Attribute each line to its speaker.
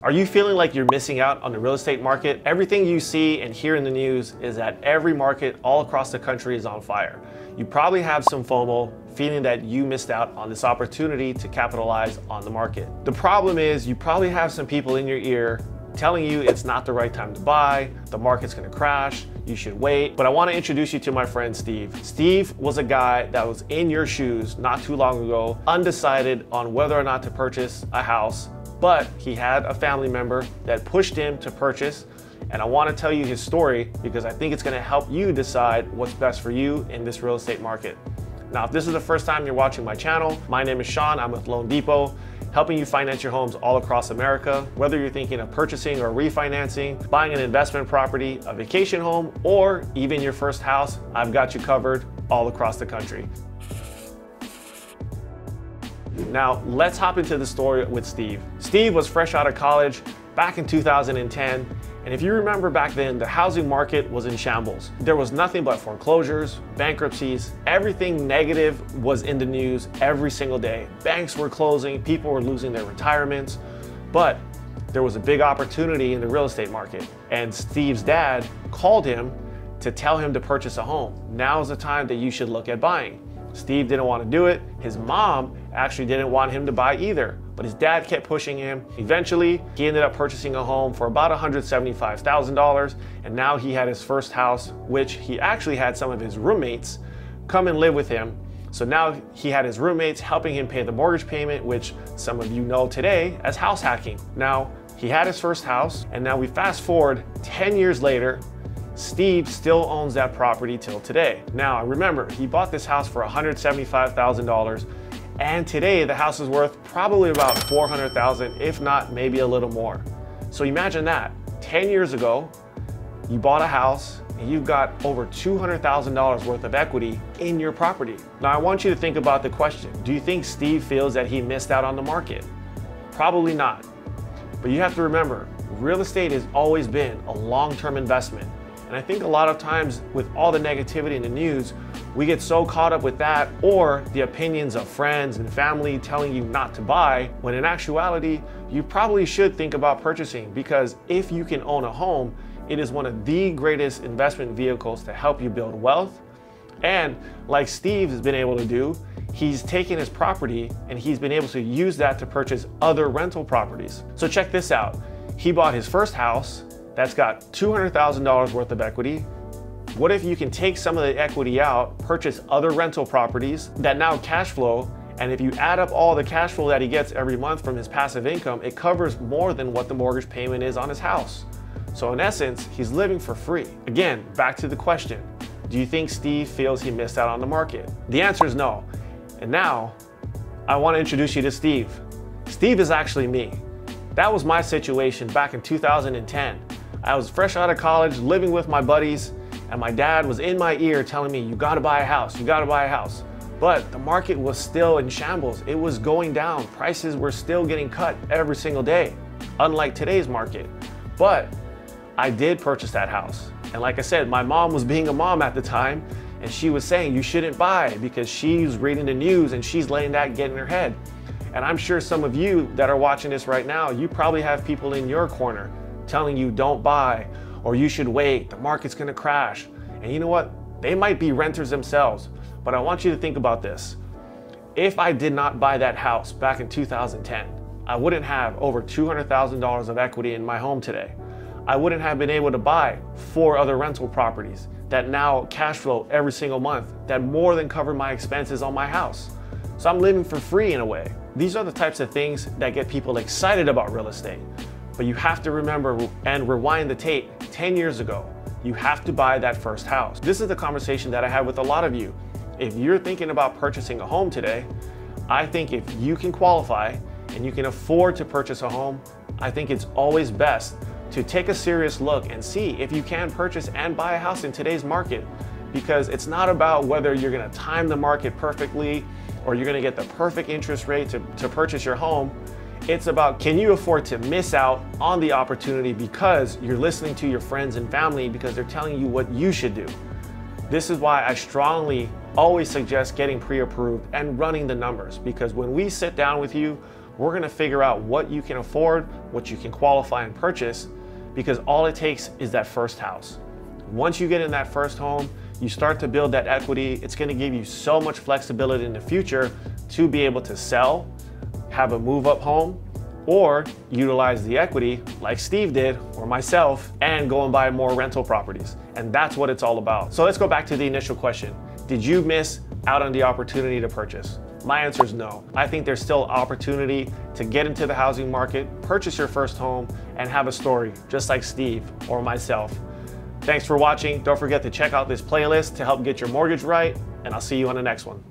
Speaker 1: Are you feeling like you're missing out on the real estate market? Everything you see and hear in the news is that every market all across the country is on fire. You probably have some FOMO, feeling that you missed out on this opportunity to capitalize on the market. The problem is you probably have some people in your ear telling you it's not the right time to buy, the market's gonna crash, you should wait. But I wanna introduce you to my friend Steve. Steve was a guy that was in your shoes not too long ago, undecided on whether or not to purchase a house, but he had a family member that pushed him to purchase. And I wanna tell you his story because I think it's gonna help you decide what's best for you in this real estate market. Now, if this is the first time you're watching my channel, my name is Sean, I'm with Loan Depot, helping you finance your homes all across America. Whether you're thinking of purchasing or refinancing, buying an investment property, a vacation home, or even your first house, I've got you covered all across the country. Now, let's hop into the story with Steve. Steve was fresh out of college back in 2010. And if you remember back then, the housing market was in shambles. There was nothing but foreclosures, bankruptcies, everything negative was in the news every single day. Banks were closing, people were losing their retirements, but there was a big opportunity in the real estate market. And Steve's dad called him to tell him to purchase a home. Now is the time that you should look at buying. Steve didn't want to do it. His mom actually didn't want him to buy either, but his dad kept pushing him. Eventually, he ended up purchasing a home for about $175,000, and now he had his first house, which he actually had some of his roommates come and live with him. So now he had his roommates helping him pay the mortgage payment, which some of you know today as house hacking. Now, he had his first house, and now we fast forward 10 years later, Steve still owns that property till today. Now, remember, he bought this house for $175,000, and today the house is worth probably about $400,000, if not maybe a little more. So imagine that, 10 years ago, you bought a house and you've got over $200,000 worth of equity in your property. Now, I want you to think about the question. Do you think Steve feels that he missed out on the market? Probably not. But you have to remember, real estate has always been a long-term investment. And I think a lot of times with all the negativity in the news, we get so caught up with that or the opinions of friends and family telling you not to buy, when in actuality, you probably should think about purchasing, because if you can own a home, it is one of the greatest investment vehicles to help you build wealth. And like Steve has been able to do, he's taken his property and he's been able to use that to purchase other rental properties. So check this out. He bought his first house that's got $200,000 worth of equity. What if you can take some of the equity out, purchase other rental properties that now cash flow, and if you add up all the cash flow that he gets every month from his passive income, it covers more than what the mortgage payment is on his house. So in essence, he's living for free. Again, back to the question, do you think Steve feels he missed out on the market? The answer is no. And now, I want to introduce you to Steve. Steve is actually me. That was my situation back in 2010. I was fresh out of college, living with my buddies, and my dad was in my ear telling me, you gotta buy a house, you gotta buy a house. But the market was still in shambles. It was going down. Prices were still getting cut every single day, unlike today's market. But I did purchase that house. And like I said, my mom was being a mom at the time, and she was saying you shouldn't buy because she's reading the news and she's letting that get in her head. And I'm sure some of you that are watching this right now, you probably have people in your corner telling you don't buy, or you should wait, the market's gonna crash. And you know what? They might be renters themselves, but I want you to think about this. If I did not buy that house back in 2010, I wouldn't have over $200,000 of equity in my home today. I wouldn't have been able to buy 4 other rental properties that now cash flow every single month, that more than cover my expenses on my house. So I'm living for free in a way. These are the types of things that get people excited about real estate. But you have to remember and rewind the tape 10 years ago. You have to buy that first house. This is the conversation that I have with a lot of you. If you're thinking about purchasing a home today, I think if you can qualify and you can afford to purchase a home, I think it's always best to take a serious look and see if you can purchase and buy a house in today's market. Because it's not about whether you're gonna time the market perfectly or you're gonna get the perfect interest rate to purchase your home. It's about, can you afford to miss out on the opportunity because you're listening to your friends and family because they're telling you what you should do. This is why I strongly always suggest getting pre-approved and running the numbers, because when we sit down with you, we're gonna figure out what you can afford, what you can qualify and purchase, because all it takes is that first house. Once you get in that first home, you start to build that equity. It's gonna give you so much flexibility in the future to be able to sell, have a move-up home, or utilize the equity like Steve did, or myself, and go and buy more rental properties. And that's what it's all about. So let's go back to the initial question. Did you miss out on the opportunity to purchase? My answer is no. I think there's still opportunity to get into the housing market, purchase your first home, and have a story just like Steve or myself. Thanks for watching. Don't forget to check out this playlist to help get your mortgage right, and I'll see you on the next one.